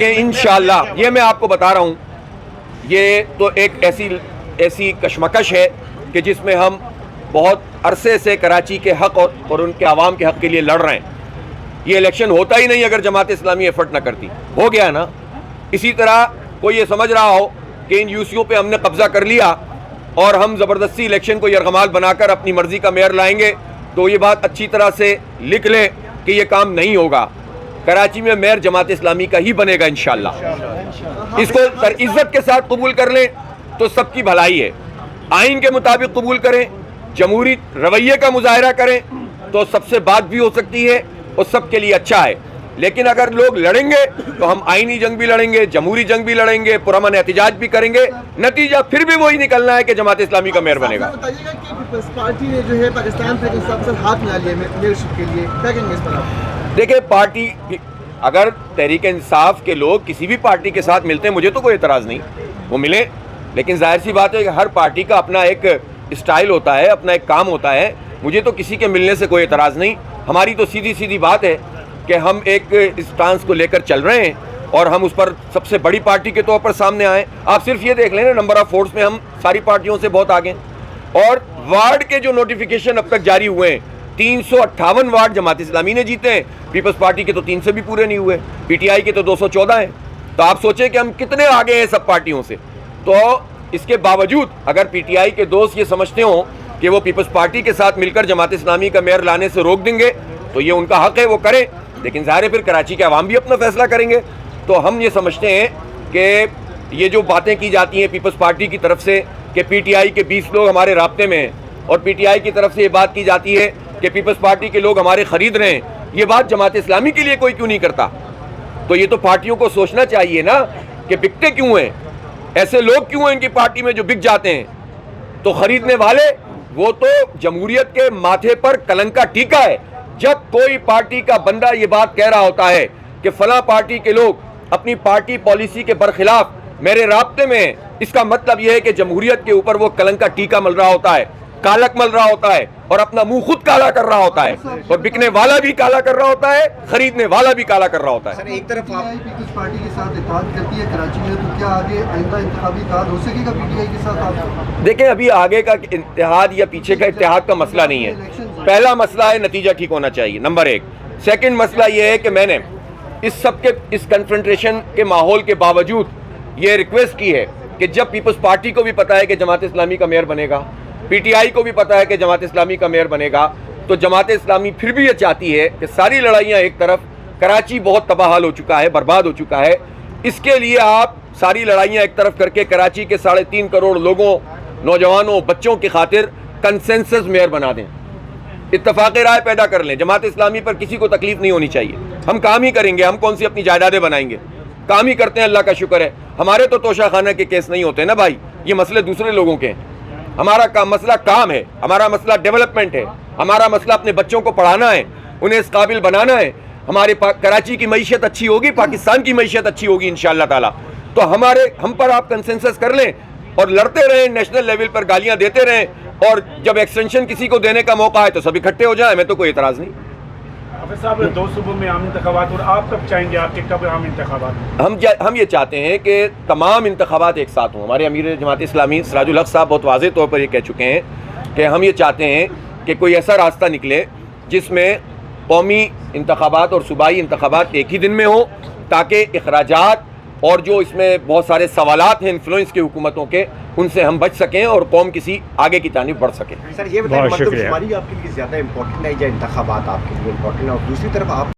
دیکھیں انشاءاللہ یہ میں آپ کو بتا رہا ہوں، یہ تو ایک ایسی کشمکش ہے کہ جس میں ہم بہت عرصے سے کراچی کے حق اور ان کے عوام کے حق کے لیے لڑ رہے ہیں. یہ الیکشن ہوتا ہی نہیں اگر جماعت اسلامی ایفرٹ نہ کرتی. ہو گیا نا. اسی طرح کوئی یہ سمجھ رہا ہو کہ ان یوسیوں پہ ہم نے قبضہ کر لیا اور ہم زبردستی الیکشن کو یرغمال بنا کر اپنی مرضی کا میئر لائیں گے، تو یہ بات اچھی طرح سے لکھ لیں کہ یہ کام نہیں ہوگا. کراچی میں میئر جماعت اسلامی کا ہی بنے گا انشاءاللہ. اس کو عزت کے ساتھ قبول کر لیں تو سب کی بھلائی ہے. آئین کے مطابق قبول کریں، جمہوری رویے کا مظاہرہ کریں تو سب سے بات بھی ہو سکتی ہے اور سب کے لیے اچھا ہے. لیکن اگر لوگ لڑیں گے تو ہم آئینی جنگ بھی لڑیں گے، جمہوری جنگ بھی لڑیں گے، پرامن احتجاج بھی کریں گے. نتیجہ پھر بھی وہی نکلنا ہے کہ جماعت اسلامی کا میئر بنے گا. بتائیے گا کہ پیپلز پارٹی نے جو ہے پاکستان سے ہاتھ ملا لیے میئرشپ کے لیے، کیا کہیں گے اس پر آپ؟ دیکھیں پارٹی اگر تحریک انصاف کے لوگ کسی بھی پارٹی کے ساتھ ملتے ہیں مجھے تو کوئی اعتراض نہیں، وہ ملیں. لیکن ظاہر سی بات ہے کہ ہر پارٹی کا اپنا ایک اسٹائل ہوتا ہے، اپنا ایک کام ہوتا ہے. مجھے تو کسی کے ملنے سے کوئی اعتراض نہیں. ہماری تو سیدھی بات ہے کہ ہم ایک اسٹانس کو لے کر چل رہے ہیں اور ہم اس پر سب سے بڑی پارٹی کے طور پر سامنے آئیں. آپ صرف یہ دیکھ لیں نا، نمبر آف ووٹس میں ہم ساری پارٹیوں سے بہت آگے ہیں. اور وارڈ کے جو نوٹیفیکیشن اب تک جاری ہوئے ہیں 358 وارڈ جماعت اسلامی نے جیتے ہیں. پیپلز پارٹی کے تو 3 سے بھی پورے نہیں ہوئے، پی ٹی آئی کے تو 214 ہیں. تو آپ سوچیں کہ ہم کتنے آگے ہیں سب پارٹیوں سے. تو اس کے باوجود اگر پی ٹی آئی کے دوست یہ سمجھتے ہوں کہ وہ پیپلز پارٹی کے ساتھ مل کر جماعت اسلامی کا میئر لانے سے روک دیں گے تو یہ ان کا حق ہے، وہ کریں. لیکن ظاہر ہے پھر کراچی کے عوام بھی اپنا فیصلہ کریں گے. تو ہم یہ سمجھتے ہیں کہ یہ جو باتیں کی جاتی ہیں پیپلز پارٹی کی طرف سے کہ پی ٹی آئی کے 20 لوگ ہمارے رابطے میں ہیں، اور پی ٹی آئی کی طرف سے یہ بات کی جاتی ہے کہ پیپلز پارٹی کے لوگ ہمارے خرید رہے ہیں، یہ بات جماعت اسلامی کے لیے کوئی کیوں نہیں کرتا؟ تو یہ تو پارٹیوں کو سوچنا چاہیے نا کہ بکتے کیوں ہیں، ایسے لوگ کیوں ہیں ان کی پارٹی میں جو بک جاتے ہیں. تو خریدنے والے وہ تو جمہوریت کے ماتھے پر کلنک کا ٹیکا ہے. جب کوئی پارٹی کا بندہ یہ بات کہہ رہا ہوتا ہے کہ فلاں پارٹی کے لوگ اپنی پارٹی پالیسی کے برخلاف میرے رابطے میں ہیں، اس کا مطلب یہ ہے کہ جمہوریت کے اوپر وہ کلنک کا ٹیکا مل رہا ہوتا ہے، کالک مل رہا ہوتا ہے اور اپنا منہ خود کالا کر رہا ہوتا ہے. اور بکنے والا بھی کالا کر رہا ہوتا ہے، خریدنے والا بھی کالا کر رہا ہوتا ہے. سر ایک طرف آپ پیپلز پارٹی کے ساتھ اتحاد کرتی ہے کراچی میں، تو کیا آگے آئندہ انتخابی اتحاد ہو سکے گا پی ٹی آئی کے ساتھ آپ؟ دیکھیں ابھی آگے کا اتحاد یا پیچھے کا اتحاد کا مسئلہ نہیں ہے. پہلا مسئلہ ہے نتیجہ ٹھیک ہونا چاہیے، نمبر 1. سیکنڈ مسئلہ یہ ہے کہ میں نے اس کنفرنٹریشن کے ماحول کے باوجود یہ ریکویسٹ کی ہے کہ جب پیپلز پارٹی کو بھی پتا ہے کہ جماعت اسلامی کا میئر بنے گا، پی ٹی آئی کو بھی پتا ہے کہ جماعت اسلامی کا میئر بنے گا، تو جماعت اسلامی پھر بھی یہ چاہتی ہے کہ ساری لڑائیاں ایک طرف، کراچی بہت تباہ حال ہو چکا ہے، برباد ہو چکا ہے. اس کے لیے آپ ساری لڑائیاں ایک طرف کر کے کراچی کے 3.5 کروڑ لوگوں، نوجوانوں، بچوں کی خاطر کنسنسس میئر بنا دیں، اتفاق رائے پیدا کر لیں. جماعت اسلامی پر کسی کو تکلیف نہیں ہونی چاہیے. ہم کام ہی کریں گے، ہم کون سی اپنی جائیدادیں بنائیں گے، کام ہی کرتے ہیں، اللہ کا شکر ہے. ہمارے تو توشہ خانہ کے کیس نہیں ہوتے نا بھائی، یہ مسئلے دوسرے لوگوں کے ہیں. ہمارا مسئلہ کام ہے، ہمارا مسئلہ ڈیولپمنٹ ہے، ہمارا مسئلہ اپنے بچوں کو پڑھانا ہے، انہیں اس قابل بنانا ہے. ہمارے کراچی کی معیشت اچھی ہوگی، پاکستان کی معیشت اچھی ہوگی انشاءاللہ تعالی. تو ہم پر آپ کنسنسس کر لیں اور لڑتے رہیں، نیشنل لیول پر گالیاں دیتے رہیں، اور جب ایکسٹینشن کسی کو دینے کا موقع ہے تو سب اکٹھے ہو جائیں، میں تو کوئی اعتراض نہیں. حافظ صاحب 2 صوبوں میں عام انتخابات، اور آپ کب چاہیں گے آپ کے کب عام انتخابات؟ ہم یہ چاہتے ہیں کہ تمام انتخابات ایک ساتھ ہوں. ہمارے امیر جماعت اسلامی سراج الحق صاحب بہت واضح طور پر یہ کہہ چکے ہیں کہ ہم یہ چاہتے ہیں کہ کوئی ایسا راستہ نکلے جس میں قومی انتخابات اور صوبائی انتخابات ایک ہی دن میں ہوں، تاکہ اخراجات اور جو اس میں بہت سارے سوالات ہیں انفلوئنس کے حکومتوں کے، ان سے ہم بچ سکیں اور قوم کسی آگے کی جانب بڑھ سکے. سر یہ بتائیں مردم شماری آپ کے لیے زیادہ امپورٹنٹ ہے یا انتخابات آپ کے لیے امپورٹنٹ ہے؟ اور دوسری طرف آپ